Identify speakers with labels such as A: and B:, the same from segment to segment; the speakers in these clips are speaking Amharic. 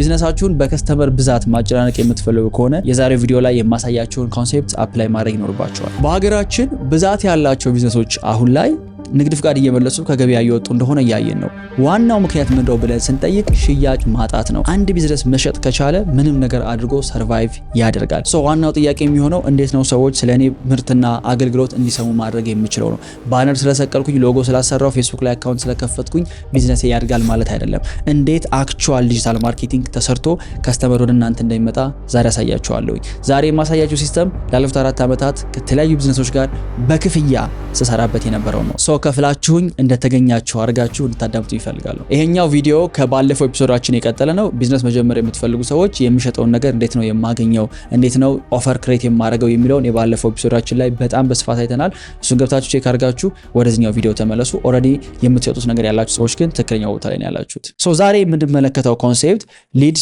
A: ቢዝነሳችሁን በከስተመር ብዛት ማጨናነቅ የምትፈልጉ ከሆነ የዛሬው ቪዲዮ ላይ የማሳያችሁን ኮንሴፕት አፕላይ ማድረግ ይኖርባችኋል። በሀገራችን ብዛት ያላቸው ቢዝነሶች አሁን ላይ ንግድ ፍቃድ እየመለሱ ከገበያ እየወጡ እንደሆነ ያየን ነው። ዋናው ምክንያት ምንድነው ብለን ስንጠይቅ ሽያጭ ማጣት ነው። አንድ ቢዝነስ መሸጥ ከቻለ ምንም ነገር አድርጎ ሰርቫይቭ ያደርጋል። ዋናው ጥያቄ የሚሆነው እንዴት ነው ሰዎች ስለኔ ምርትና አገልግሎት እንዲሰሙ ማድረግ የሚችለው ነው። ባነር ስለሰቀልኩኝ፣ ሎጎ ስላሰራው፣ ፌስቡክ ላይ አካውንት ስለከፈትኩኝ ቢዝነስ ያድጋል ማለት አይደለም። እንዴት አክቹዋል ዲጂታል ማርኬቲንግ ተሰርቶ ከስተመር ወደ እናንተ እንደሚመጣ ዛሬ አሳያችኋለሁ። ዛሬ የማሳያችሁ ሲስተም ላለፉት 4 ዓመታት ከተለያዩ ቢዝነሶች ጋር በክፍያ ስሰራበት የነበረው ነው። ከፍላችሁኝ እንደተገኛችሁ አርጋችሁ እንድታዳምጡ ይፈልጋሉ። ይሄኛው ቪዲዮ ከባለፈው ኤፒሶዳችን የቀጠለ ነው። ቢዝነስ መጀመር የምትፈልጉ ሰዎች የሚሸጠውን ነገር እንዴት ነው የማገኘው፣ እንዴት ነው ኦፈር ክሬት የማደርገው የሚለውን የባለፈው ኤፒሶዳችን ላይ በጣም በስፋት አይተናል። እሱን ገብታችሁ ቼክ አርጋችሁ ወደዚህኛው ቪዲዮ ተመለሱ። ኦልሬዲ የምትሸጡት ነገር ያላችሁ ሰዎች ግን ትክክለኛው ቦታ ላይ ነው ያላችሁት። ዛሬ የምንመለከተው ኮንሴፕት ሊድ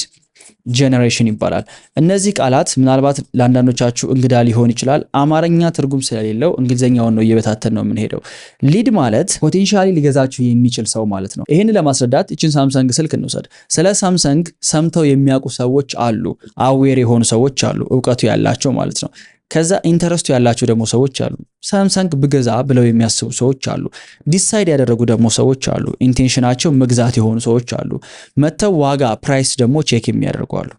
A: ጀነሬሽን ይባላል። እነዚህ ቃላት ምናልባት ለአንዳንዶቻችሁ እንግዳ ሊሆን ይችላል። አማርኛ ትርጉም ስለሌለው እንግሊዘኛውን ነው እየበታተን ነው የምንሄደው። ሊድ ማለት ፖቴንሻሊ ሊገዛችሁ የሚችል ሰው ማለት ነው። ይህን ለማስረዳት እችን ሳምሰንግ ስልክ እንውሰድ። ስለ ሳምሰንግ ሰምተው የሚያውቁ ሰዎች አሉ፣ አዌር የሆኑ ሰዎች አሉ፣ እውቀቱ ያላቸው ማለት ነው። ከዛ ኢንተረስቱ ያላቸው ደግሞ ሰዎች አሉ። ሳምሰንግ ብገዛ ብለው የሚያስቡ ሰዎች አሉ። ዲሳይድ ያደረጉ ደግሞ ሰዎች አሉ። ኢንቴንሽናቸው መግዛት የሆኑ ሰዎች አሉ። መተው ዋጋ ፕራይስ ደግሞ ቼክ የሚያደርጉ አሉ።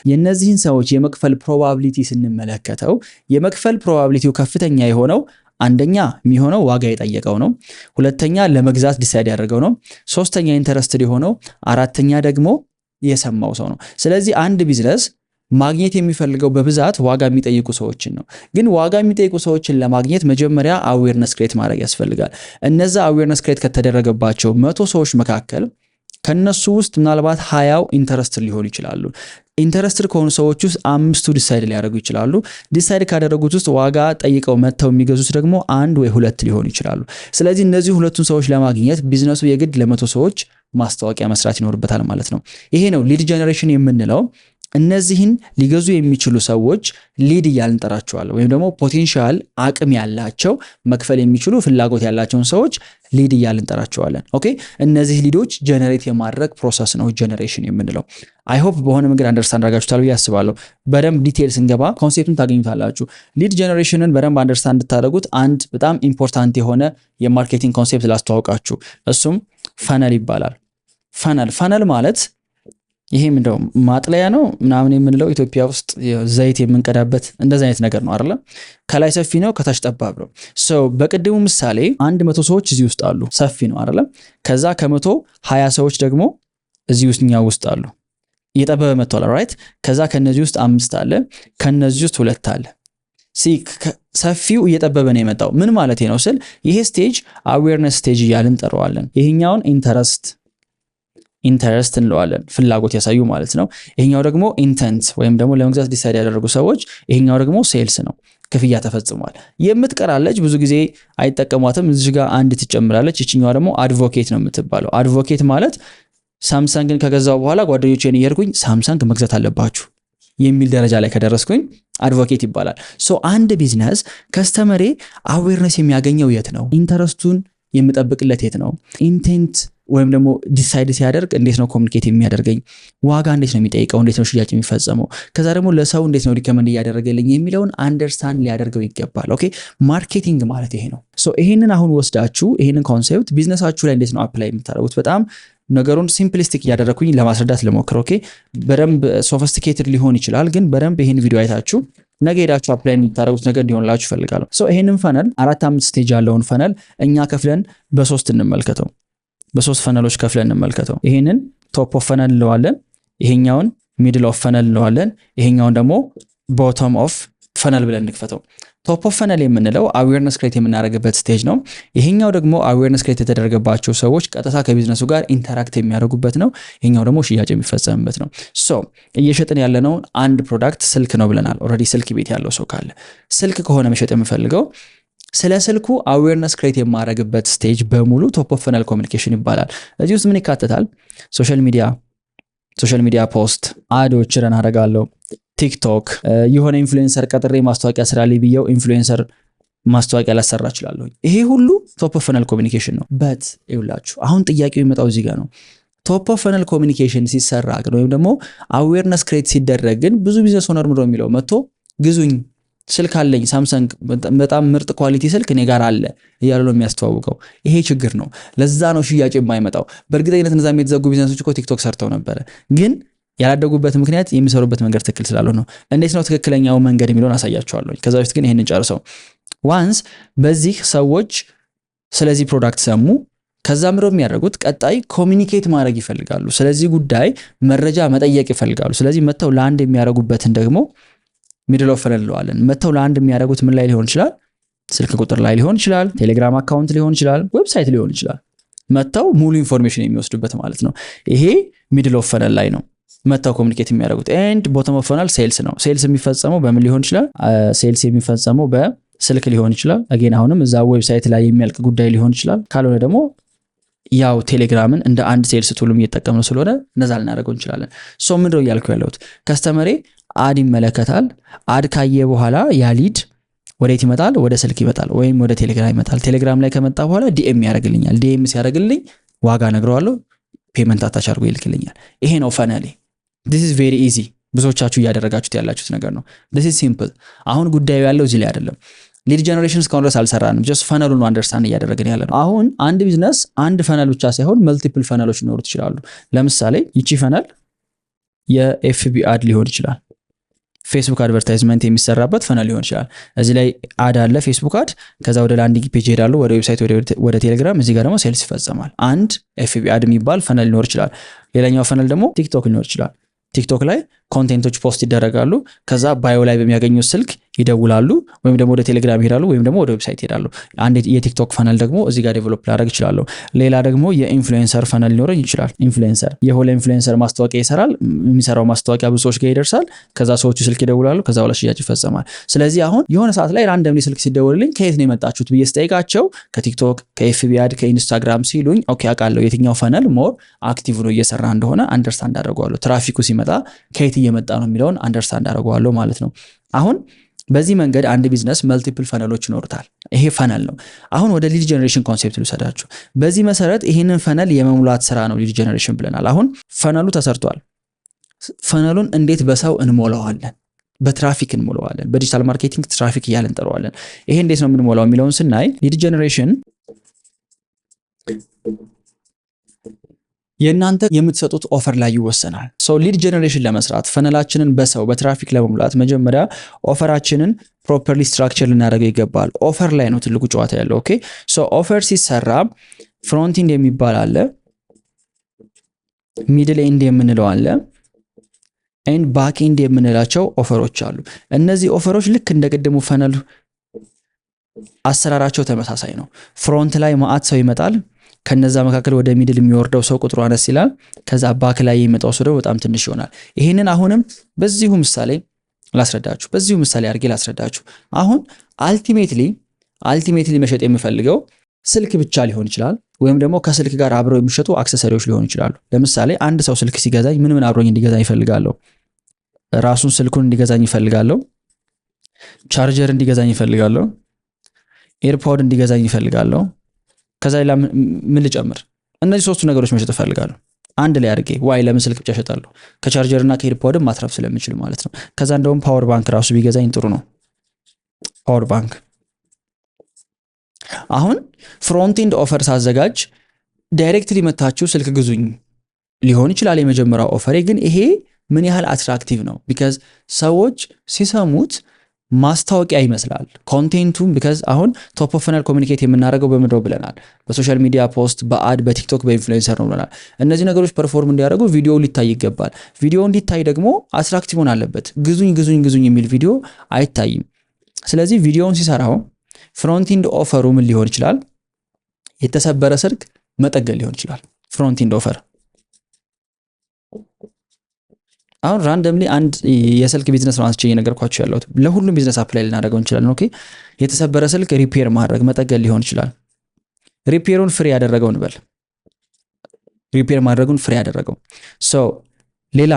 A: የእነዚህን ሰዎች የመክፈል ፕሮባቢሊቲ ስንመለከተው የመክፈል ፕሮባቢሊቲው ከፍተኛ የሆነው አንደኛ የሚሆነው ዋጋ የጠየቀው ነው። ሁለተኛ ለመግዛት ዲሳይድ ያደረገው ነው። ሶስተኛ ኢንተረስትድ የሆነው፣ አራተኛ ደግሞ የሰማው ሰው ነው። ስለዚህ አንድ ቢዝነስ ማግኘት የሚፈልገው በብዛት ዋጋ የሚጠይቁ ሰዎችን ነው። ግን ዋጋ የሚጠይቁ ሰዎችን ለማግኘት መጀመሪያ አዌርነስ ክሬት ማድረግ ያስፈልጋል። እነዛ አዌርነስ ክሬት ከተደረገባቸው 100 ሰዎች መካከል ከነሱ ውስጥ ምናልባት 20 ኢንተረስትድ ሊሆኑ ይችላሉ። ኢንተረስትድ ከሆኑ ሰዎች ውስጥ 5ቱ ዲሳይድ ሊያደርጉ ይችላሉ። ዲሳይድ ካደረጉት ውስጥ ዋጋ ጠይቀው መተው የሚገዙት ደግሞ 1 ወይ 2 ሊሆኑ ይችላሉ። ስለዚህ እነዚህ ሁለቱን ሰዎች ለማግኘት ቢዝነሱ የግድ ለ100 ሰዎች ማስታወቂያ መስራት ይኖርበታል ማለት ነው። ይሄ ነው ሊድ ጀነሬሽን የምንለው። እነዚህን ሊገዙ የሚችሉ ሰዎች ሊድ እያልን እንጠራቸዋለን፣ ወይም ደግሞ ፖቴንሻል አቅም ያላቸው መክፈል የሚችሉ ፍላጎት ያላቸውን ሰዎች ሊድ እያልን እንጠራቸዋለን። ኦኬ፣ እነዚህ ሊዶች ጀነሬት የማድረግ ፕሮሰስ ነው ጀነሬሽን የምንለው። አይ ሆፕ በሆነ መንገድ አንደርስታንድ አድርጋችሁታል ብዬ አስባለሁ። በደንብ ዲቴል ስንገባ ኮንሴፕቱን ታገኙታላችሁ። ሊድ ጀነሬሽንን በደንብ አንደርስታንድ እንድታደርጉት አንድ በጣም ኢምፖርታንት የሆነ የማርኬቲንግ ኮንሴፕት ላስተዋውቃችሁ። እሱም ፈነል ይባላል። ፈነል ማለት ይሄ ምንድነው ማጥለያ ነው ምናምን የምንለው ኢትዮጵያ ውስጥ ዘይት የምንቀዳበት እንደዛ አይነት ነገር ነው አይደል? ከላይ ሰፊ ነው፣ ከታች ጠባብ ነው። በቅድሙ ምሳሌ 100 ሰዎች እዚህ ውስጥ አሉ፣ ሰፊ ነው አይደል? ከዛ ከ120 ሰዎች ደግሞ እዚህ ውስጥ አሉ፣ እየጠበበ መጥቷል። ራይት? ከዛ ከነዚህ ውስጥ 5 አለ፣ ከነዚህ ውስጥ 2 አለ። ሰፊው እየጠበበ ነው የመጣው። ምን ማለት ነው ስል ይሄ ስቴጅ አዌርነስ ስቴጅ እያልን እንጠራዋለን። ይሄኛውን ኢንተረስት እንለዋለን፣ ፍላጎት ያሳዩ ማለት ነው። ይሄኛው ደግሞ ኢንተንት ወይም ደግሞ ለመግዛት ዲሳይድ ያደረጉ ሰዎች። ይሄኛው ደግሞ ሴልስ ነው፣ ክፍያ ተፈጽሟል። የምትቀራለች ብዙ ጊዜ አይጠቀሟትም፣ እዚህ ጋር አንድ ትጨምራለች። እቺኛዋ ደግሞ አድቮኬት ነው የምትባለው። አድቮኬት ማለት ሳምሰንግን ከገዛው በኋላ ጓደኞቼን እየሄድኩኝ ሳምሰንግ መግዛት አለባችሁ የሚል ደረጃ ላይ ከደረስኩኝ አድቮኬት ይባላል። አንድ ቢዝነስ ከስተመሬ አዌርነስ የሚያገኘው የት ነው? ኢንተረስቱን የምጠብቅለት የት ነው? ኢንቴንት ወይም ደግሞ ዲሳይድ ሲያደርግ እንዴት ነው ኮሚኒኬት የሚያደርገኝ? ዋጋ እንዴት ነው የሚጠይቀው? እንዴት ነው ሽያጭ የሚፈጸመው? ከዛ ደግሞ ለሰው እንዴት ነው ሪከመንድ እያደረገልኝ የሚለውን አንደርስታንድ ሊያደርገው ይገባል። ኦኬ፣ ማርኬቲንግ ማለት ይሄ ነው። ይሄንን አሁን ወስዳችሁ ይሄንን ኮንሴፕት ቢዝነሳችሁ ላይ እንዴት ነው አፕላይ የምታደርጉት? በጣም ነገሩን ሲምፕሊስቲክ እያደረኩኝ ለማስረዳት ልሞክር። ኦኬ፣ በደንብ ሶፊስቲኬትድ ሊሆን ይችላል፣ ግን በደንብ ይሄን ቪዲዮ አይታችሁ ነገ ሄዳችሁ አፕላይ የምታደርጉት ነገር እንዲሆንላችሁ ፈልጋለሁ። ይሄንን ፈነል 4-5 ስቴጅ ያለውን ፈነል እኛ ከፍለን በ3 እንመልከተው። በ3 ፈነሎች ከፍለን እንመልከተው። ይሄንን ቶፕ ኦፍ ፈነል እንለዋለን፣ ይሄኛውን ሚድል ኦፍ ፈነል እንለዋለን፣ ይሄኛውን ደግሞ ቦቶም ኦፍ ፈነል ብለን እንክፈተው። ቶፕ ኦፍ ፈነል የምንለው አዌርነስ ክሬት የምናደርግበት ስቴጅ ነው። ይሄኛው ደግሞ አዌርነስ ክሬት የተደረገባቸው ሰዎች ቀጥታ ከቢዝነሱ ጋር ኢንተራክት የሚያደርጉበት ነው። ይሄኛው ደግሞ ሽያጭ የሚፈጸምበት ነው። እየሸጥን ያለነው አንድ ፕሮዳክት ስልክ ነው ብለናል። ኦልሬዲ ስልክ ቤት ያለው ሰው ካለ ስልክ ከሆነ መሸጥ የምፈልገው ስለ ስልኩ አዌርነስ ክሬት የማደርግበት ስቴጅ በሙሉ ቶፕ ኦፍ ፈነል ኮሚኒኬሽን ይባላል። እዚህ ውስጥ ምን ይካተታል? ሶሻል ሚዲያ ፖስት፣ አዶች ረን አደርጋለሁ፣ ቲክቶክ፣ የሆነ ኢንፍሉዌንሰር ቀጥሬ ማስታወቂያ ስራ ላይ ብየው ኢንፍሉዌንሰር ማስታወቂያ ላሰራ እችላለሁ። ይሄ ሁሉ ቶፕ ኦፍ ፈነል ኮሚኒኬሽን ነው። በት ይውላችሁ አሁን ጥያቄው የሚመጣው እዚህ ጋር ነው። ቶፕ ኦፍ ፈነል ኮሚኒኬሽን ሲሰራ ግን ወይም ደግሞ አዌርነስ ክሬት ሲደረግ ግን ብዙ ቢዝነስ ኦነር ምንድነው የሚለው መጥቶ ግዙኝ ስልክ አለኝ ሳምሰንግ በጣም ምርጥ ኳሊቲ ስልክ እኔ ጋር አለ እያለ ነው የሚያስተዋውቀው። ይሄ ችግር ነው። ለዛ ነው ሽያጭ የማይመጣው። በእርግጠኝነት እነዛ የተዘጉ ቢዝነሶች እኮ ቲክቶክ ሰርተው ነበረ፣ ግን ያላደጉበት ምክንያት የሚሰሩበት መንገድ ትክክል ስላልሆነ ነው። እንዴት ነው ትክክለኛው መንገድ የሚለውን አሳያችኋለሁ። ከዛ በፊት ግን ይሄንን ጨርሰው ዋንስ በዚህ ሰዎች ስለዚህ ፕሮዳክት ሰሙ፣ ከዛ ምንድነው የሚያደርጉት? ቀጣይ ኮሚኒኬት ማድረግ ይፈልጋሉ። ስለዚህ ጉዳይ መረጃ መጠየቅ ይፈልጋሉ። ስለዚህ መተው ለአንድ የሚያደርጉበትን ደግሞ ሚድል ኦፍ ፈነል እንለዋለን። መተው ለአንድ የሚያደርጉት ምን ላይ ሊሆን ይችላል? ስልክ ቁጥር ላይ ሊሆን ይችላል፣ ቴሌግራም አካውንት ሊሆን ይችላል፣ ዌብሳይት ሊሆን ይችላል። መተው ሙሉ ኢንፎርሜሽን የሚወስዱበት ማለት ነው። ይሄ ሚድል ኦፍ ፈነል ላይ ነው መተው ኮሚኒኬት የሚያደርጉት። ኤንድ ቦተም ኦፍ ፈነል ሴልስ ነው። ሴልስ የሚፈጸመው በምን ሊሆን ይችላል? ሴልስ የሚፈጸመው በስልክ ሊሆን ይችላል። አጌን አሁንም እዛ ዌብሳይት ላይ የሚያልቅ ጉዳይ ሊሆን ይችላል። ካልሆነ ደግሞ ያው ቴሌግራምን እንደ አንድ ሴልስ ቱልም እየተጠቀምነው ስለሆነ እነዛ ልናደርገው እንችላለን። ሶ ምንድነው እያልኩ ያለሁት? ከስተመሬ አድ ይመለከታል። አድ ካየ በኋላ ያ ሊድ ወዴት ይመጣል? ወደ ስልክ ይመጣል ወይም ወደ ቴሌግራም ይመጣል። ቴሌግራም ላይ ከመጣ በኋላ ዲኤም ያደርግልኛል። ዲኤም ሲያደርግልኝ ዋጋ ነግረዋለሁ፣ ፔመንት አታች አድርጎ ይልክልኛል። ይሄ ነው ፈነሌ። this is very easy። ብዙዎቻችሁ እያደረጋችሁት ያላችሁት ነገር ነው። this is simple። አሁን ጉዳዩ ያለው እዚህ ላይ አይደለም። ሊድ ጀነሬሽን እስካሁን ድረስ አልሰራንም። ጀስት ፈነሉን አንደርስታንድ እያደረግን ያለ ነው። አሁን አንድ ቢዝነስ አንድ ፈነል ብቻ ሳይሆን መልቲፕል ፈነሎች ሊኖሩት ይችላሉ። ለምሳሌ ይቺ ፈነል የኤፍቢ አድ ሊሆን ይችላል። ፌስቡክ አድቨርታይዝመንት የሚሰራበት ፈነል ሊሆን ይችላል። እዚህ ላይ አድ አለ፣ ፌስቡክ አድ፣ ከዛ ወደ ላንዲንግ ፔጅ ሄዳሉ፣ ወደ ዌብሳይት፣ ወደ ቴሌግራም፣ እዚህ ጋር ደግሞ ሴልስ ይፈጸማል። አንድ ኤፍቢ አድ የሚባል ፈነል ሊኖር ይችላል። ሌላኛው ፈነል ደግሞ ቲክቶክ ሊኖር ይችላል። ቲክቶክ ላይ ኮንቴንቶች ፖስት ይደረጋሉ። ከዛ ባዮ ላይ በሚያገኙት ስልክ ይደውላሉ፣ ወይም ደግሞ ወደ ቴሌግራም ይሄዳሉ፣ ወይም ደግሞ ወደ ዌብሳይት ይሄዳሉ። አንድ የቲክቶክ ፈነል ደግሞ እዚህ ጋር ዴቨሎፕ ላደርግ ይችላል። ሌላ ደግሞ የኢንፍሉዌንሰር ፈነል ሊኖረኝ ይችላል። ኢንፍሉዌንሰር የሆነ ኢንፍሉዌንሰር ማስታወቂያ ይሰራል። የሚሰራው ማስታወቂያ ብዙ ሰዎች ጋር ይደርሳል። ከዛ ሰዎቹ ስልክ ይደውላሉ፣ ከዛ በኋላ ሽያጭ ይፈጸማል። ስለዚህ አሁን የሆነ ሰዓት ላይ ራንደምሊ ስልክ ሲደውልልኝ ከየት ነው የመጣችሁት ብዬ ስጠይቃቸው ከቲክቶክ፣ ከኤፍቢ አድ፣ ከኢንስታግራም ሲሉኝ ኦኬ አውቃለሁ የትኛው ፈነል ሞር አክቲቭ ነው እየሰራ እንደሆነ አንደርስታንድ አደርገዋለሁ። ትራፊኩ ሲመጣ ከየት እየመጣ ነው የሚለውን አንደርስታንድ አደርገዋለሁ ማለት ነው። አሁን በዚህ መንገድ አንድ ቢዝነስ መልቲፕል ፈነሎች ይኖሩታል። ይሄ ፈነል ነው። አሁን ወደ ሊድ ጀነሬሽን ኮንሴፕት ልውሰዳችሁ። በዚህ መሰረት ይህንን ፈነል የመሙላት ስራ ነው ሊድ ጀነሬሽን ብለናል። አሁን ፈነሉ ተሰርቷል። ፈነሉን እንዴት በሰው እንሞላዋለን? በትራፊክ እንሞላዋለን። በዲጂታል ማርኬቲንግ ትራፊክ እያልን እንጠራዋለን። ይሄ እንዴት ነው የምንሞላው የሚለውን ስናይ ሊድ ጀነሬሽን የእናንተ የምትሰጡት ኦፈር ላይ ይወሰናል። ሶ ሊድ ጀነሬሽን ለመስራት ፈነላችንን በሰው በትራፊክ ለመሙላት መጀመሪያ ኦፈራችንን ፕሮፐርሊ ስትራክቸር ልናደርገው ይገባል። ኦፈር ላይ ነው ትልቁ ጨዋታ ያለው። ኦኬ ሶ ኦፈር ሲሰራ ፍሮንት ኢንድ የሚባል አለ፣ ሚድል ኤንድ የምንለው አለ፣ ኤንድ ባክ ኤንድ የምንላቸው ኦፈሮች አሉ። እነዚህ ኦፈሮች ልክ እንደ ቅድሙ ፈነል አሰራራቸው ተመሳሳይ ነው። ፍሮንት ላይ ማአት ሰው ይመጣል። ከነዛ መካከል ወደ ሚድል የሚወርደው ሰው ቁጥሩ አነስ ይላል። ከዛ ባክ ላይ የሚመጣው ሰው በጣም ትንሽ ይሆናል። ይሄንን አሁንም በዚሁ ምሳሌ አድርጌ ላስረዳችሁ። አሁን አልቲሜትሊ መሸጥ የምፈልገው ስልክ ብቻ ሊሆን ይችላል፣ ወይም ደግሞ ከስልክ ጋር አብረው የሚሸጡ አክሰሰሪዎች ሊሆኑ ይችላሉ። ለምሳሌ አንድ ሰው ስልክ ሲገዛኝ ምን አብሮኝ እንዲገዛኝ ይፈልጋለሁ? ራሱን ስልኩን እንዲገዛኝ ይፈልጋለሁ፣ ቻርጀር እንዲገዛኝ ይፈልጋለሁ፣ ኤርፖድ እንዲገዛኝ ይፈልጋለሁ። ከዛ ሌላ ምን ልጨምር? እነዚህ ሶስቱ ነገሮች መሸጥ እፈልጋለሁ አንድ ላይ አድርጌ። ዋይ ለምን ስልክ ብቻ እሸጣለሁ? ከቻርጀር እና ከኤርፖድም ማትረፍ ስለምችል ማለት ነው። ከዛ እንደውም ፓወር ባንክ ራሱ ቢገዛኝ ጥሩ ነው። ፓወር ባንክ። አሁን ፍሮንት ኤንድ ኦፈር ሳዘጋጅ ዳይሬክትሊ መታችሁ ስልክ ግዙኝ ሊሆን ይችላል የመጀመሪያው ኦፈሬ። ግን ይሄ ምን ያህል አትራክቲቭ ነው? ቢካዝ ሰዎች ሲሰሙት ማስታወቂያ ይመስላል ኮንቴንቱም። ቢካዝ አሁን ቶፕ ኦፍ ፈነል ኮሚኒኬት የምናደርገው በምንድነው ብለናል? በሶሻል ሚዲያ ፖስት፣ በአድ፣ በቲክቶክ፣ በኢንፍሉዌንሰር ነው ብለናል። እነዚህ ነገሮች ፐርፎርም እንዲያደርጉ ቪዲዮ ሊታይ ይገባል። ቪዲዮ እንዲታይ ደግሞ አትራክቲቭ ሆን አለበት። ግዙኝ የሚል ቪዲዮ አይታይም። ስለዚህ ቪዲዮውን ሲሰራው ፍሮንት ኢንድ ኦፈሩ ምን ሊሆን ይችላል? የተሰበረ ስልክ መጠገን ሊሆን ይችላል። ፍሮንት ኢንድ ኦፈር አሁን ራንደምሊ አንድ የስልክ ቢዝነስ ነው አንስቼ እየነገርኳችሁ ያለሁት። ለሁሉም ቢዝነስ አፕላይ ልናደርገው እንችላለን። ኦኬ የተሰበረ ስልክ ሪፔር ማድረግ መጠገን ሊሆን ይችላል። ሪፔሩን ፍሪ ያደረገው እንበል፣ ሪፔር ማድረጉን ፍሪ ያደረገው ሶ ሌላ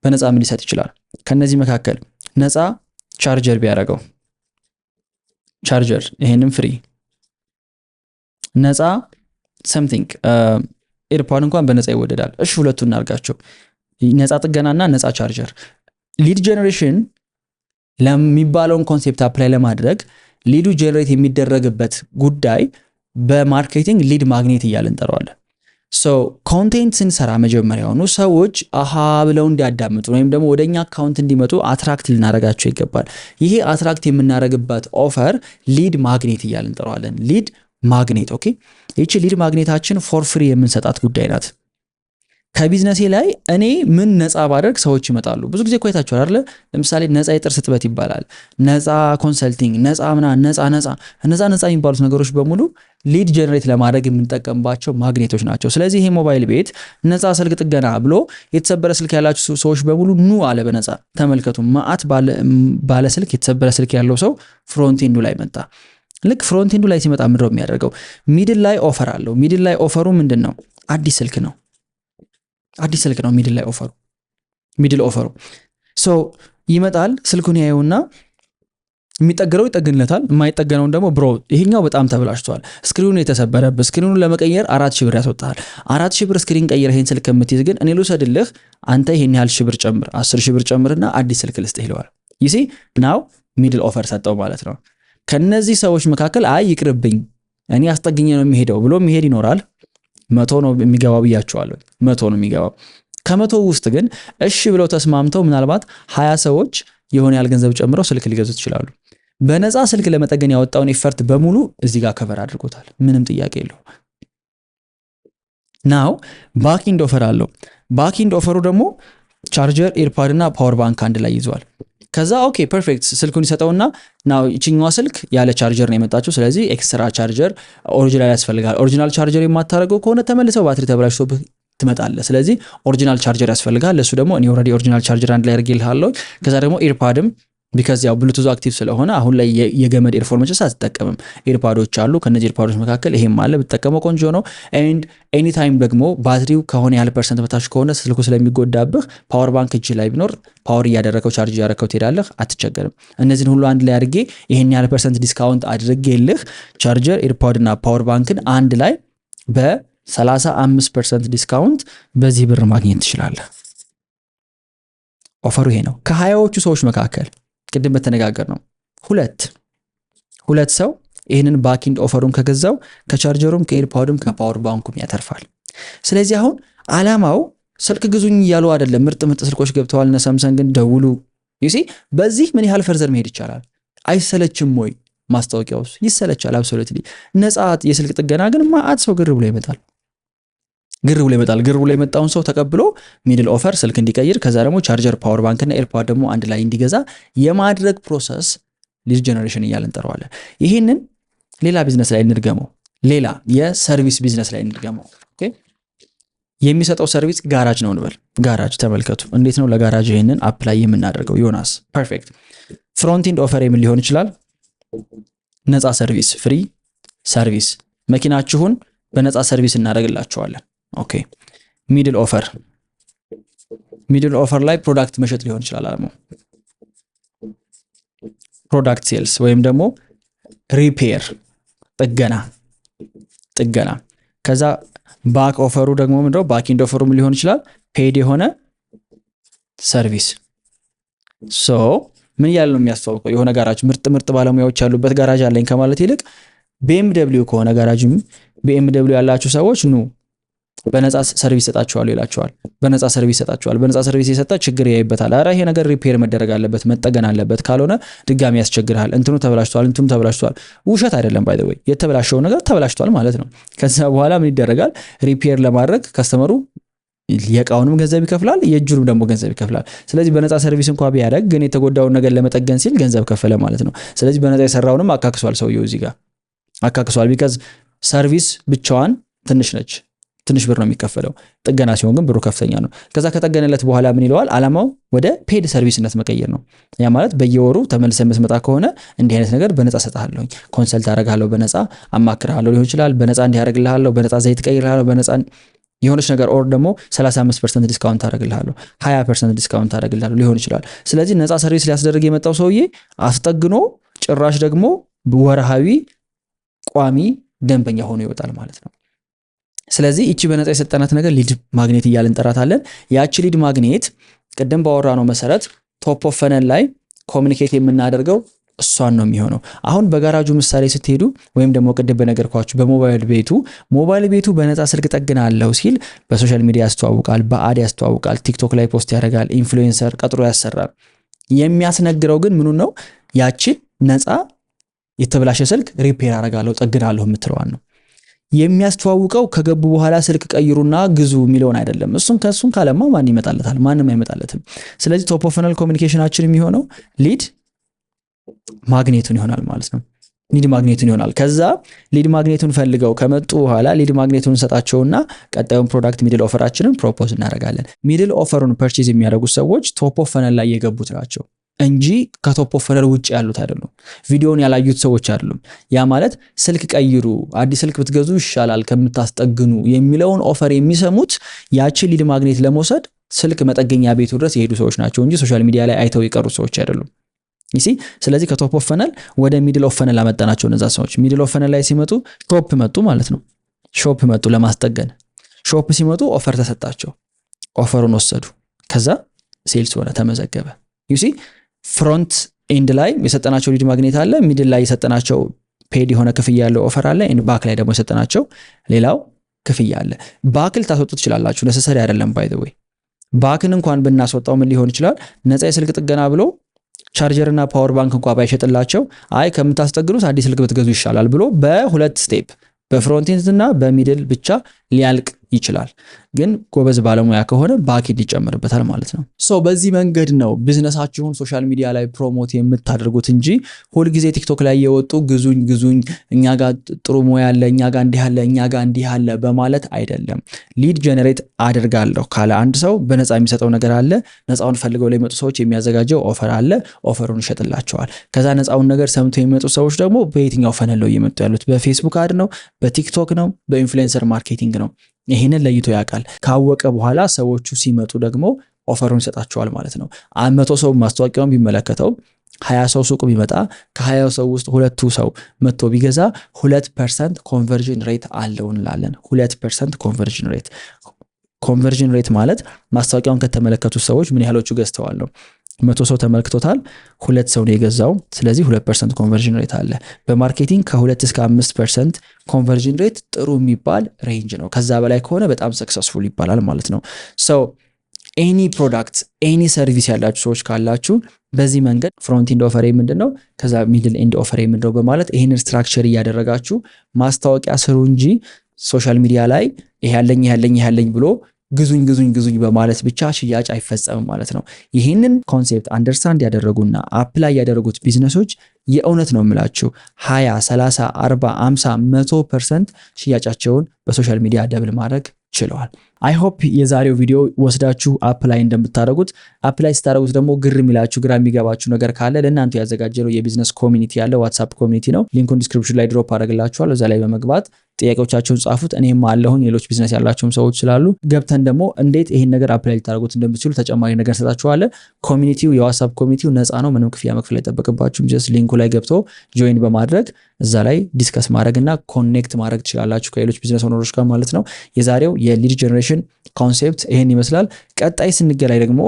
A: በነፃ ምን ሊሰጥ ይችላል? ከነዚህ መካከል ነፃ ቻርጀር ቢያደርገው፣ ቻርጀር ይሄንም ፍሪ፣ ነፃ ሰምቲንግ ኤርፓድ እንኳን በነፃ ይወደዳል። እሺ ሁለቱን እናርጋቸው፣ ነፃ ጥገናና ነፃ ቻርጀር። ሊድ ጀነሬሽን ለሚባለውን ኮንሴፕት አፕላይ ለማድረግ ሊዱ ጀነሬት የሚደረግበት ጉዳይ በማርኬቲንግ ሊድ ማግኔት እያልን እንጠራዋለን። ኮንቴንት ስንሰራ መጀመሪያውኑ ሰዎች አሃ ብለው እንዲያዳምጡ ወይም ደግሞ ወደኛ አካውንት እንዲመጡ አትራክት ልናረጋቸው ይገባል። ይሄ አትራክት የምናረግበት ኦፈር ሊድ ማግኔት እያልን እንጠራዋለን። ሊድ ማግኔት። ኦኬ፣ ይቺ ሊድ ማግኔታችን ፎር ፍሪ የምንሰጣት ጉዳይ ናት። ከቢዝነሴ ላይ እኔ ምን ነፃ ባደርግ ሰዎች ይመጣሉ። ብዙ ጊዜ ቆይታችኋል አይደል? ለምሳሌ ነፃ የጥርስ እጥበት ይባላል፣ ነፃ ኮንሰልቲንግ፣ ነፃ ነፃ የሚባሉት ነገሮች በሙሉ ሊድ ጀነሬት ለማድረግ የምንጠቀምባቸው ማግኔቶች ናቸው። ስለዚህ ይሄ ሞባይል ቤት ነፃ ስልክ ጥገና ብሎ የተሰበረ ስልክ ያላችሁ ሰዎች በሙሉ ኑ አለ በነፃ። ተመልከቱ፣ ማአት ባለ ስልክ የተሰበረ ስልክ ያለው ሰው ፍሮንት ኤንዱ ላይ መጣ። ልክ ፍሮንት ኤንዱ ላይ ሲመጣ ምንድነው የሚያደርገው? ሚድል ላይ ኦፈር አለው። ሚድል ላይ ኦፈሩ ምንድን ነው? አዲስ ስልክ ነው። ሚድል ኦፈሩ ይመጣል። ስልኩን ያየውና የሚጠገነው ይጠግንለታል፣ የማይጠገነውን ደግሞ ብሮ ይሄኛው በጣም ተበላሽቷል፣ ስክሪኑ የተሰበረበት፣ ስክሪኑን ለመቀየር 4000 ብር ያስወጣል። 4000 ብር ስክሪን ቀይር ይሄን ስልክ የምትይዝ ግን እኔ ልውሰድልህ፣ አንተ ይሄን ያህል ሺህ ብር ጨምር፣ 10000 ብር ጨምርና አዲስ ስልክ ልስጥህ ይለዋል። ይሲ ናው ሚድል ኦፈር ሰጠው ማለት ነው። ከነዚህ ሰዎች መካከል አይ ይቅርብኝ እኔ አስጠግኜ ነው የሚሄደው ብሎ የሚሄድ ይኖራል። 100 ነው የሚገባው ብያቸዋለሁ። 100 ነው የሚገባው። ከ100 ውስጥ ግን እሺ ብለው ተስማምተው ምናልባት 20 ሰዎች የሆነ ያህል ገንዘብ ጨምረው ስልክ ሊገዙት ይችላሉ። በነፃ ስልክ ለመጠገን ያወጣውን ኤፈርት በሙሉ እዚህ ጋር ከቨር አድርጎታል። ምንም ጥያቄ የለው። ናው ባክኢንድ ኦፈር አለው። ባክኢንድ ኦፈሩ ደግሞ ቻርጀር፣ ኤርፓድ እና ፓወር ባንክ አንድ ላይ ይዟል። ከዛ ኦኬ ፐርፌክት ስልኩን ይሰጠውና ናው ይችኛዋ ስልክ ያለ ቻርጀር ነው የመጣችው። ስለዚህ ኤክስትራ ቻርጀር ኦሪጂናል ያስፈልጋል። ኦሪጂናል ቻርጀር የማታረገው ከሆነ ተመልሰው ባትሪ ተበላሽቶብህ ትመጣለህ። ስለዚህ ኦሪጂናል ቻርጀር ያስፈልጋል። ለሱ ደግሞ እኔ ኦልሬዲ ኦሪጂናል ቻርጀር አንድ ላይ አድርጌልሃለሁ። ከዛ ደግሞ ኤርፓድም ቢካዝ ያው ብሉቱዝ አክቲቭ ስለሆነ አሁን ላይ የገመድ ኤርፎን መጨረሻ አትጠቀምም። ኤርፓዶች አሉ። ከነዚህ ኤርፓዶች መካከል ይሄም አለ፣ ብትጠቀመው ቆንጆ ነው። ኤንድ ኤኒ ታይም ደግሞ ባትሪው ከሆነ ያህል ፐርሰንት በታች ከሆነ ስልኩ ስለሚጎዳብህ ፓወር ባንክ እጅ ላይ ቢኖር ፓወር እያደረከው ቻርጅ እያደረከው ትሄዳለህ፣ አትቸገርም። እነዚህን ሁሉ አንድ ላይ አድርጌ ይሄን ያህል ፐርሰንት ዲስካውንት አድርጌልህ ቻርጀር፣ ኤርፓድ እና ፓወር ባንክን አንድ ላይ በ35% ዲስካውንት በዚህ ብር ማግኘት ትችላለህ። ኦፈሩ ይሄ ነው። ከ20ዎቹ ሰዎች መካከል ቅድም በተነጋገር ነው ሁለት ሰው ይህንን ባክኢንድ ኦፈሩን ከገዛው ከቻርጀሩም ከኤርፓዱም ከፓወር ባንኩም ያተርፋል። ስለዚህ አሁን አላማው ስልክ ግዙኝ እያሉ አይደለም። ምርጥ ስልኮች ገብተዋል፣ እነ ሳምሰንግን ደውሉ። ዩሲ በዚህ ምን ያህል ፈርዘር መሄድ ይቻላል? አይሰለችም ወይ? ማስታወቂያውስ ይሰለቻል። አብሶሉትሊ ነፃ የስልክ ጥገና ግን ማአት ሰው ግር ብሎ ይመጣል። ግር ብሎ የመጣውን ሰው ተቀብሎ ሚድል ኦፈር ስልክ እንዲቀይር ከዛ ደግሞ ቻርጀር፣ ፓወር ባንክ እና ኤርፓድ ደግሞ አንድ ላይ እንዲገዛ የማድረግ ፕሮሰስ ሊድ ጀነሬሽን እያልን እንጠራዋለን። ይህንን ሌላ ቢዝነስ ላይ እንድገመው፣ ሌላ የሰርቪስ ቢዝነስ ላይ እንድገመው። ኦኬ፣ የሚሰጠው ሰርቪስ ጋራጅ ነው እንበል። ጋራጅ ተመልከቱ፣ እንዴት ነው ለጋራጅ ይህንን አፕላይ የምናደርገው? ዮናስ ፐርፌክት። ፍሮንት ኢንድ ኦፈር የሚል ሊሆን ይችላል። ነፃ ሰርቪስ፣ ፍሪ ሰርቪስ፣ መኪናችሁን በነፃ ሰርቪስ እናደርግላችኋለን። ኦኬ። ሚድል ኦፈር ላይ ፕሮዳክት መሸጥ ሊሆን ይችላል። አለማው ፕሮዳክት ሴልስ ወይም ደግሞ ሪፔር ጥገና። ከዛ ባክ ኦፈሩ ደግሞ ምንድነው? ባክኢንድ ኦፈሩ ሊሆን ይችላል ፔድ የሆነ ሰርቪስ። ምን ያህል ነው የሚያስተዋውቀው? የሆነ ጋራጅ ምርጥ ባለሙያዎች ያሉበት ጋራጅ አለኝ ከማለት ይልቅ BMW ከሆነ ጋራጅም BMW ያላችሁ ሰዎች ኑ በነፃ ሰርቪስ ሰጣችኋል ይላችኋል። በነፃ ሰርቪስ የሰጠ ችግር ያይበታል። አረ ይሄ ነገር ሪፔር መደረግ አለበት፣ መጠገን አለበት፣ ካልሆነ ድጋሚ ያስቸግርሃል። እንትኑ ተበላሽቷል። ውሸት አይደለም ባይ ዘ ወይ፣ የተበላሸው ነገር ተበላሽቷል ማለት ነው። ከዛ በኋላ ምን ይደረጋል? ሪፔር ለማድረግ ከስተመሩ የቃውንም ገንዘብ ይከፍላል፣ የእጁንም ደግሞ ገንዘብ ይከፍላል። ስለዚህ በነፃ ሰርቪስ እንኳን ቢያደርግ ግን የተጎዳውን ነገር ለመጠገን ሲል ገንዘብ ከፈለ ማለት ነው። ስለዚህ በነፃ የሰራውንም አካክሷል ሰውየው፣ እዚህ ጋር አካክሷል። ቢካዝ ሰርቪስ ብቻዋን ትንሽ ብር ነው የሚከፈለው። ጥገና ሲሆን ግን ብሩ ከፍተኛ ነው። ከዛ ከጠገነለት በኋላ ምን ይለዋል? አላማው ወደ ፔድ ሰርቪስነት መቀየር ነው። ያ ማለት በየወሩ ተመልሰህ የምትመጣ ከሆነ እንዲህ አይነት ነገር በነፃ ሰጣለሁ፣ ኮንሰልት አደርጋለሁ፣ በነፃ አማክርሃለሁ ሊሆን ይችላል። በነፃ እንዲያደርግልሃለሁ፣ በነፃ ዘይት ቀይርልሃለሁ፣ በነፃ የሆነች ነገር ኦር ደግሞ 35% ዲስካውንት አደርግልሃለሁ፣ 20% ዲስካውንት አደርግልሃለሁ ሊሆን ይችላል። ስለዚህ ነፃ ሰርቪስ ሊያስደርግ የመጣው ሰውዬ አስጠግኖ ጭራሽ ደግሞ ወርሃዊ ቋሚ ደንበኛ ሆኖ ይወጣል ማለት ነው። ስለዚህ እቺ በነፃ የሰጠናት ነገር ሊድ ማግኔት እያልን እንጠራታለን። ያቺ ሊድ ማግኔት ቅድም ባወራነው መሰረት ቶፕ ኦፍ ፈነል ላይ ኮሚኒኬት የምናደርገው እሷን ነው የሚሆነው። አሁን በጋራጁ ምሳሌ ስትሄዱ ወይም ደግሞ ቅድም በነገርኳችሁ በሞባይል ቤቱ በነፃ ስልክ ጠግናለሁ ሲል በሶሻል ሚዲያ ያስተዋውቃል፣ በአድ ያስተዋውቃል፣ ቲክቶክ ላይ ፖስት ያደርጋል፣ ኢንፍሉዌንሰር ቀጥሮ ያሰራል። የሚያስነግረው ግን ምኑን ነው? ያቺ ነፃ የተበላሸ ስልክ ሪፔር አደርጋለሁ ጠግናለሁ የምትለዋን ነው የሚያስተዋውቀው። ከገቡ በኋላ ስልክ ቀይሩና ግዙ የሚለውን አይደለም። ከሱም ካለማ ማን ይመጣለታል? ማንም አይመጣለትም። ስለዚህ ቶፕ ኦፍ ፈነል ኮሚኒኬሽናችን የሚሆነው ሊድ ማግኔቱን ይሆናል ማለት ነው። ሊድ ማግኔቱን ይሆናል። ከዛ ሊድ ማግኔቱን ፈልገው ከመጡ በኋላ ሊድ ማግኔቱን ሰጣቸውና ቀጣዩን ፕሮዳክት ሚድል ኦፈራችንን ፕሮፖዝ እናደርጋለን። ሚድል ኦፈሩን ፐርቼዝ የሚያደርጉት ሰዎች ቶፕ ኦፍ ፈነል ላይ የገቡት ናቸው እንጂ ከቶፕ ኦፍ ፈነል ውጭ ያሉት አይደሉም። ቪዲዮውን ያላዩት ሰዎች አይደሉም። ያ ማለት ስልክ ቀይሩ፣ አዲስ ስልክ ብትገዙ ይሻላል ከምታስጠግኑ የሚለውን ኦፈር የሚሰሙት ያቺ ሊድ ማግኔት ለመውሰድ ስልክ መጠገኛ ቤቱ ድረስ የሄዱ ሰዎች ናቸው እንጂ ሶሻል ሚዲያ ላይ አይተው የቀሩት ሰዎች አይደሉም። ስለዚህ ከቶፕ ኦፍ ፈነል ወደ ሚድል ኦፍ ፈነል አመጣናቸው እነዛ ሰዎች። ሚድል ኦፍ ፈነል ላይ ሲመጡ ሾፕ መጡ ማለት ነው። ሾፕ መጡ ለማስጠገን። ሾፕ ሲመጡ ኦፈር ተሰጣቸው፣ ኦፈሩን ወሰዱ። ከዛ ሴልስ ሆነ፣ ተመዘገበ። ፍሮንት ኤንድ ላይ የሰጠናቸው ሊድ ማግኔት አለ፣ ሚድል ላይ የሰጠናቸው ፔድ የሆነ ክፍያ ያለው ኦፈር አለ፣ ኤንድ ባክ ላይ ደግሞ የሰጠናቸው ሌላው ክፍያ አለ። ባክል ታስወጡ ትችላላችሁ፣ ነሰሰሪ አይደለም። ባይ ዘ ዌይ ባክን እንኳን ብናስወጣው ምን ሊሆን ይችላል? ነፃ የስልክ ጥገና ብሎ ቻርጀር እና ፓወር ባንክ እንኳን ባይሸጥላቸው አይ ከምታስጠግኑት አዲስ ስልክ ብትገዙ ይሻላል ብሎ በሁለት ስቴፕ በፍሮንት ኤንድ እና በሚድል ብቻ ሊያልቅ ይችላል። ግን ጎበዝ ባለሙያ ከሆነ ባክኤንድ ይጨምርበታል ማለት ነው። በዚህ መንገድ ነው ቢዝነሳችሁን ሶሻል ሚዲያ ላይ ፕሮሞት የምታደርጉት እንጂ ሁልጊዜ ቲክቶክ ላይ የወጡ ግዙኝ እኛ ጋር ጥሩ ሙያ አለ፣ እኛ ጋር እንዲህ አለ፣ እኛ ጋር እንዲህ አለ በማለት አይደለም። ሊድ ጀነሬት አደርጋለሁ ካለ አንድ ሰው በነፃ የሚሰጠው ነገር አለ። ነፃውን ፈልገው ለሚመጡ ሰዎች የሚያዘጋጀው ኦፈር አለ። ኦፈሩን ይሸጥላቸዋል። ከዛ ነፃውን ነገር ሰምተው የሚመጡ ሰዎች ደግሞ በየትኛው ፈነል ነው እየመጡ ያሉት? በፌስቡክ አድ ነው፣ በቲክቶክ ነው፣ በኢንፍሉዌንሰር ማርኬቲንግ ነው። ይሄንን ለይቶ ያውቃል። ካወቀ በኋላ ሰዎቹ ሲመጡ ደግሞ ኦፈሩን ይሰጣቸዋል ማለት ነው። 100 ሰው ማስታወቂያውን ቢመለከተው 20 ሰው ሱቅ ቢመጣ ከ20 ሰው ውስጥ ሁለቱ ሰው መጥቶ ቢገዛ 2% ኮንቨርዥን ሬት አለው እንላለን። 2% ኮንቨርዥን ሬት ማለት ማስታወቂያውን ከተመለከቱ ሰዎች ምን ያህሎቹ ገዝተዋል ነው። 100 ሰው ተመልክቶታል፣ 2 ሰው ነው የገዛው። ስለዚህ 2% ኮንቨርዥን ሬት አለ። በማርኬቲንግ ከ2 እስከ 5% ኮንቨርዥን ሬት ጥሩ የሚባል ሬንጅ ነው። ከዛ በላይ ከሆነ በጣም ሰክሰስፉል ይባላል ማለት ነው። ኤኒ ፕሮዳክት ኤኒ ሰርቪስ ያላችሁ ሰዎች ካላችሁ በዚህ መንገድ ፍሮንት ኤንድ ኦፈር ምንድነው፣ ከዛ ሚድል ኤንድ ኦፈር ምንድነው በማለት ይሄንን ስትራክቸር እያደረጋችሁ ማስታወቂያ ስሩ እንጂ ሶሻል ሚዲያ ላይ ይሄ ያለኝ ብሎ ግዙኝ በማለት ብቻ ሽያጭ አይፈጸምም ማለት ነው። ይህንን ኮንሴፕት አንደርስታንድ ያደረጉና አፕላይ ያደረጉት ቢዝነሶች የእውነት ነው የምላችሁ 20፣ 30፣ 40፣ 50፣ 100% ሽያጫቸውን በሶሻል ሚዲያ ደብል ማድረግ ችለዋል። አይ ሆፕ የዛሬው ቪዲዮ ወስዳችሁ አፕላይ እንደምታደርጉት፣ አፕላይ ስታደርጉት ደግሞ ግር የሚላችሁ ግራ የሚገባችሁ ነገር ካለ ለእናንተ ያዘጋጀነው የቢዝነስ ኮሚኒቲ ያለ ዋትስአፕ ኮሚኒቲ ነው። ሊንኩን ዲስክሪፕሽን ላይ ድሮፕ አደርግላችኋለሁ። እዛ ላይ በመግባት ጥያቄዎቻችሁን ጻፉት። እኔም አለሁኝ፣ ሌሎች ቢዝነስ ያላችሁም ሰዎች ስላሉ ገብተን ደግሞ እንዴት ይሄን ነገር አፕላይ ልታደርጉት እንደምትችሉ ተጨማሪ ነገር ሰጣችኋለሁ። ኮሚኒቲው የዋትስአፕ ኮሚኒቲው ነፃ ነው፣ ምንም ክፍያ መክፈል አይጠበቅባችሁም። ጀስት ሊንኩ ላይ ገብቶ ጆይን በማድረግ እዛ ላይ ዲስከስ ማድረግና ኮኔክት ማድረግ ትችላላችሁ ከሌሎች ቢዝነስ ኦነሮች ጋር ማለት ነው። የዛሬው የሊድ ጀነሬሽን ኮንሴፕት ይሄን ይመስላል። ቀጣይ ስንገናኝ ደግሞ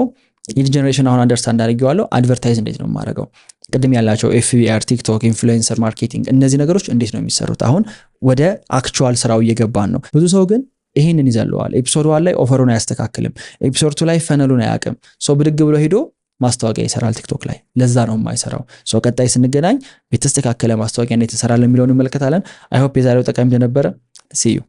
A: ሊድ ጀነሬሽን አሁን አንደርስታንድ አድርጌዋለሁ። አድቨርታይዝ እንዴት ነው የማደርገው? ቅድም ያላቸው ኤፍቢአር፣ ቲክቶክ፣ ኢንፍሉዌንሰር ማርኬቲንግ እነዚህ ነገሮች እንዴት ነው የሚሰሩት? አሁን ወደ አክቹዋል ስራው እየገባን ነው። ብዙ ሰው ግን ይሄንን ይዘለዋል። ኤፒሶድ 1 ላይ ኦፈሩን አያስተካክልም፣ ኤፒሶድ 2 ላይ ፈነሉን አያውቅም። ሰው ብድግ ብሎ ሄዶ ማስታወቂያ ይሰራል ቲክቶክ ላይ። ለዛ ነው የማይሰራው። ቀጣይ ስንገናኝ የተስተካከለ ማስታወቂያ እንዴት ይሰራል የሚለውን እንመለከታለን። አይ ሆፕ የዛሬው ጠቃሚ እንደነበረ። ሲ ዩ